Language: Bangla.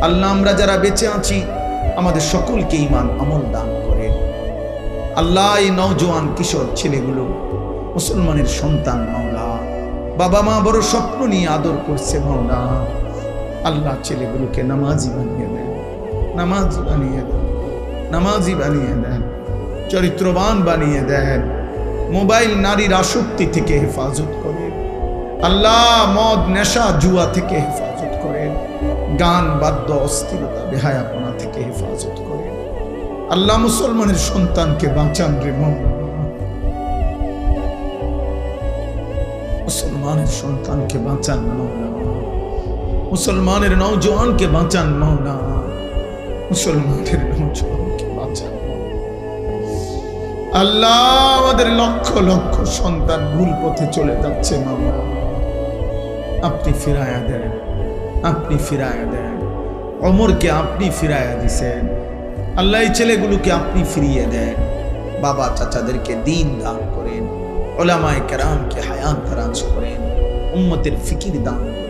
আল্লাহ আমরা যারা বেঁচে আছি আমাদের সকলকে ঈমান আমল দান করেন। আল্লাহ এই নওজোয়ান কিশোর ছেলেগুলো মুসলমানের সন্তান মাওলা, বাবা মা বড় স্বপ্ন নিয়ে আদর করছে মাওলা। আল্লাহ ছেলেগুলোকে নামাজি বানিয়ে দেন, নামাজি বানিয়ে দেন, নামাজি বানিয়ে দেন, চরিত্রবান বানিয়ে দেন। মোবাইল নারীর আসক্তি থেকে হেফাজত করেন আল্লাহ, মদ নেশা জুয়া থেকে হেফাজত করেন, গান বাদ্য অস্থিরতা বেহায়াপনা থেকে হেফাজত করেন আল্লাহ। মুসলমানের সন্তানকে বাঁচান রে মাওলা, মুসলমানের সন্তানকে বাঁচান মাওলা, মুসলমানের নওজোয়ানকে বাঁচান মাওলা, মুসলমানের নওজোয়ানকে বাঁচান আল্লাহ। আমাদের লক্ষ লক্ষ সন্তান ভুল পথে চলে যাচ্ছে মাওলা, আপনি ফিরায়া দেন, আপনি ফিরায়া দেন। ওমরকে আপনি ফিরায়া দিছেন আল্লাহ, এই ছেলেগুলোকে আপনি ফিরিয়ে দেন। বাবা চাচাদেরকে দিন দান করেন, উলামায়ে কেরামকে হায়াত দারাজ করেন, উম্মতের ফিকির দান করেন।